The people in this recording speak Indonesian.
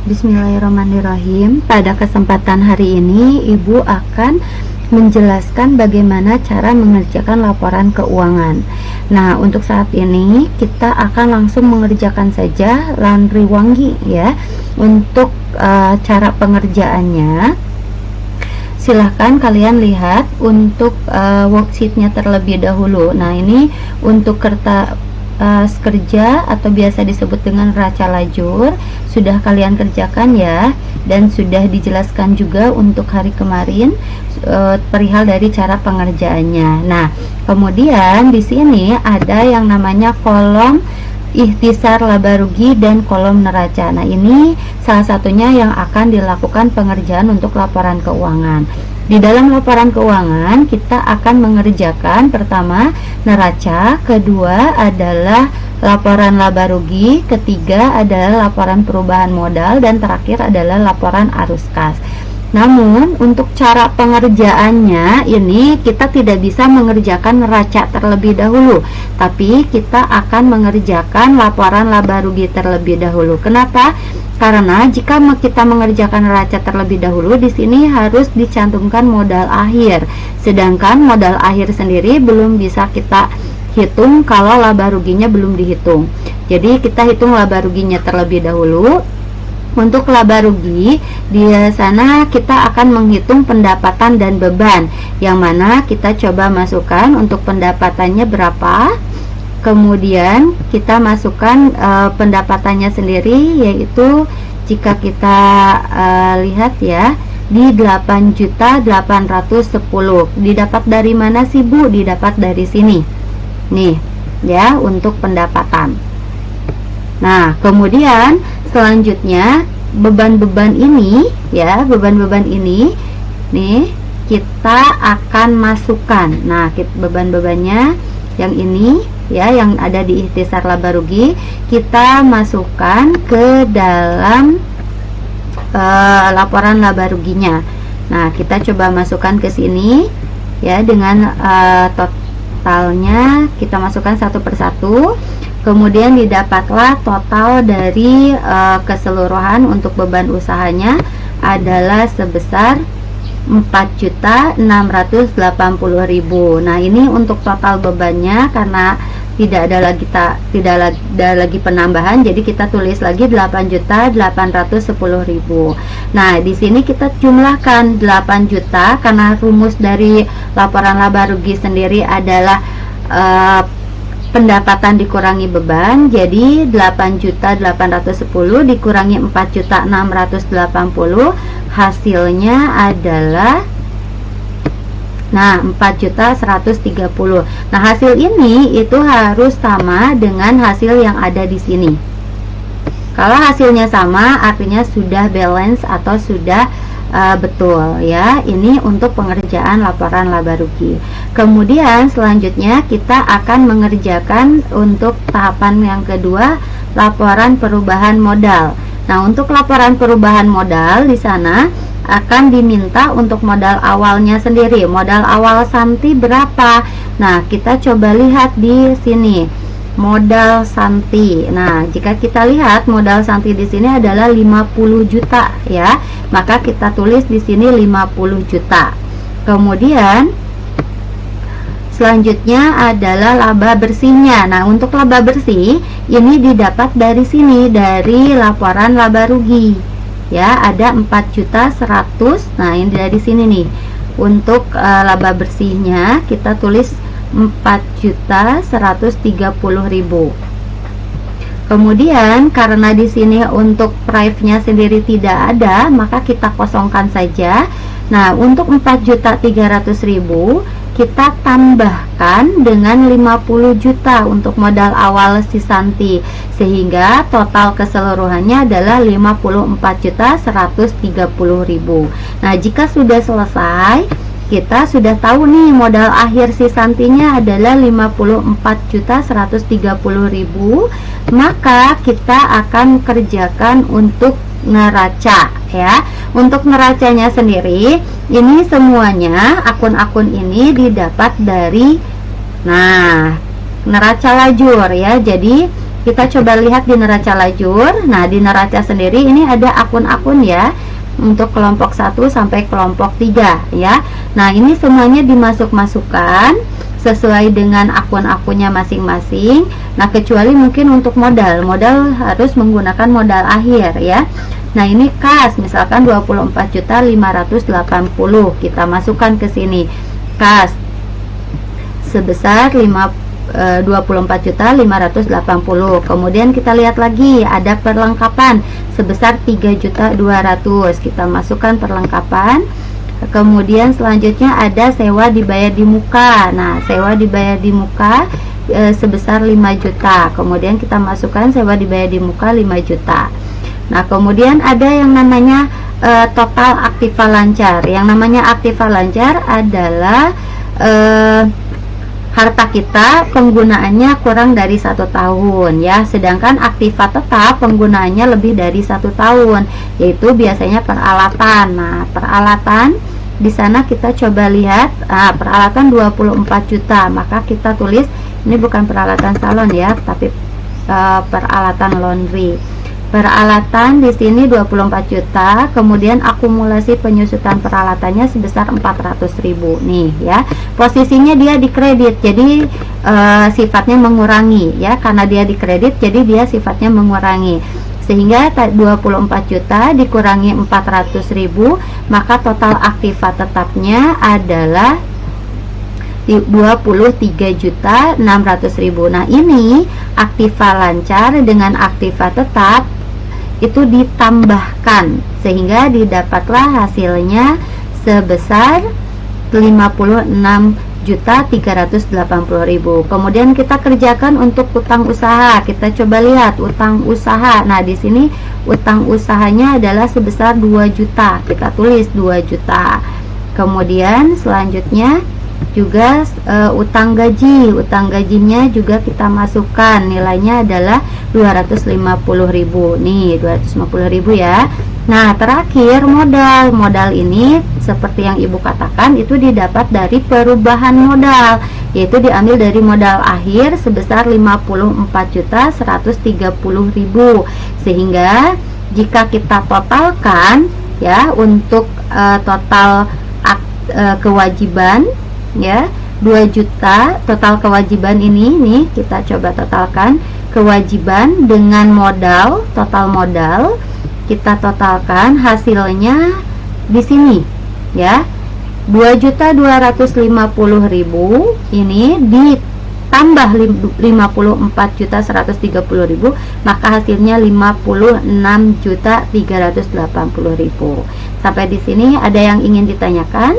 Bismillahirrahmanirrahim. Pada kesempatan hari ini, Ibu akan menjelaskan bagaimana cara mengerjakan laporan keuangan. Nah, untuk saat ini kita akan langsung mengerjakan saja Laundry Wangi ya. Untuk cara pengerjaannya, silahkan kalian lihat untuk worksheetnya terlebih dahulu. Nah, ini untuk kertas kerja atau biasa disebut dengan neraca lajur sudah kalian kerjakan ya, dan sudah dijelaskan juga untuk hari kemarin perihal dari cara pengerjaannya. Nah, kemudian di sini ada yang namanya kolom ikhtisar laba rugi dan kolom neraca. Nah, ini salah satunya yang akan dilakukan pengerjaan untuk laporan keuangan. Di dalam laporan keuangan kita akan mengerjakan pertama neraca, kedua adalah laporan laba rugi, ketiga adalah laporan perubahan modal, dan terakhir adalah laporan arus kas. Namun untuk cara pengerjaannya ini kita tidak bisa mengerjakan neraca terlebih dahulu, tapi kita akan mengerjakan laporan laba rugi terlebih dahulu. Kenapa? Karena jika kita mengerjakan neraca terlebih dahulu, di sini harus dicantumkan modal akhir, sedangkan modal akhir sendiri belum bisa kita hitung kalau laba ruginya belum dihitung. Jadi kita hitung laba ruginya terlebih dahulu. Untuk laba rugi, di sana kita akan menghitung pendapatan dan beban, yang mana kita coba masukkan untuk pendapatannya berapa. Kemudian kita masukkan pendapatannya sendiri, yaitu jika kita lihat ya di 8.810. Didapat dari mana sih Bu? Didapat dari sini nih ya, untuk pendapatan. Nah, kemudian selanjutnya beban-beban ini ya, beban-beban ini nih kita akan masukkan. Nah, beban-bebannya yang ini ya, yang ada di ikhtisar laba rugi, kita masukkan ke dalam laporan laba ruginya. Nah, kita coba masukkan ke sini ya, dengan totalnya kita masukkan satu persatu. Kemudian didapatlah total dari keseluruhan untuk beban usahanya adalah sebesar 4.680.000. Nah, ini untuk total bebannya, karena tidak ada lagi penambahan, jadi kita tulis lagi 8.810.000. Nah, di sini kita jumlahkan 8 juta karena rumus dari laporan laba rugi sendiri adalah pendapatan dikurangi beban. Jadi 8.810 dikurangi 4.680, hasilnya adalah 4.130. Nah, hasil ini itu harus sama dengan hasil yang ada di sini. Kalau hasilnya sama, artinya sudah balance atau sudah betul ya. Ini untuk pengerjaan laporan laba rugi. Kemudian selanjutnya kita akan mengerjakan untuk tahapan yang kedua, laporan perubahan modal. Nah, untuk laporan perubahan modal di sana akan diminta untuk modal awalnya sendiri. Modal awal Santi berapa? Nah, kita coba lihat di sini. Modal Santi. Nah, jika kita lihat modal Santi di sini adalah 50 juta ya. Maka kita tulis di sini 50 juta. Kemudian selanjutnya adalah laba bersihnya. Nah, untuk laba bersih ini didapat dari sini, dari laporan laba rugi. Ya, ada 4.100. Nah, ini dari sini nih. Untuk laba bersihnya kita tulis 4.130.000. Kemudian karena di sini untuk price-nya sendiri tidak ada, maka kita kosongkan saja. Nah, untuk 4.300.000 kita tambahkan dengan 50 juta untuk modal awal si Santi, sehingga total keseluruhannya adalah 54.130.000. Nah, jika sudah selesai, kita sudah tahu nih modal akhir si Santinya adalah 54.130.000, maka kita akan kerjakan untuk neraca ya. Untuk neracanya sendiri, ini semuanya akun-akun ini didapat dari neraca lajur ya. Jadi kita coba lihat di neraca lajur. Nah, di neraca sendiri ini ada akun-akun ya, untuk kelompok 1 sampai kelompok 3 ya. Nah, ini semuanya dimasuk-masukkan sesuai dengan akun-akunnya masing-masing. Nah, kecuali mungkin untuk modal harus menggunakan modal akhir ya. Nah, ini kas misalkan 24.580, kita masukkan ke sini kas sebesar 24.580. Kemudian kita lihat lagi ada perlengkapan sebesar 3.200.000, kita masukkan perlengkapan. Kemudian selanjutnya ada sewa dibayar di muka. Nah, sewa dibayar di muka sebesar 5 juta. Kemudian kita masukkan sewa dibayar di muka 5 juta. Nah, kemudian ada yang namanya total aktiva lancar. Yang namanya aktiva lancar adalah harta kita penggunaannya kurang dari 1 tahun ya, sedangkan aktiva tetap penggunaannya lebih dari 1 tahun, yaitu biasanya peralatan. Nah, peralatan di sana kita coba lihat, peralatan 24 juta, maka kita tulis ini bukan peralatan salon ya, tapi peralatan laundry. Peralatan di sini 24 juta, kemudian akumulasi penyusutan peralatannya sebesar 400.000 nih ya. Posisinya dia di kredit, jadi sifatnya mengurangi ya, karena dia di kredit jadi dia sifatnya mengurangi. Sehingga 24 juta dikurangi 400.000, maka total aktiva tetapnya adalah 23.600.000. Nah, ini aktiva lancar dengan aktiva tetap itu ditambahkan sehingga didapatlah hasilnya sebesar 56.380.000. Kemudian kita kerjakan untuk utang usaha. Kita coba lihat utang usaha. Nah, di sini utang usahanya adalah sebesar 2 juta. Kita tulis 2 juta. Kemudian selanjutnya juga utang gaji. Utang gajinya juga kita masukkan, nilainya adalah 250.000 nih, 250.000 ya. Nah, terakhir modal ini seperti yang ibu katakan itu didapat dari perubahan modal, yaitu diambil dari modal akhir sebesar 54.130.000. Sehingga jika kita totalkan ya, untuk total kewajiban ya 2 juta, total kewajiban ini nih kita coba totalkan kewajiban dengan modal, total modal kita totalkan, hasilnya di sini ya 2.250.000 ini ditambah 54.130.000, maka hasilnya 56.380.000. Sampai di sini ada yang ingin ditanyakan?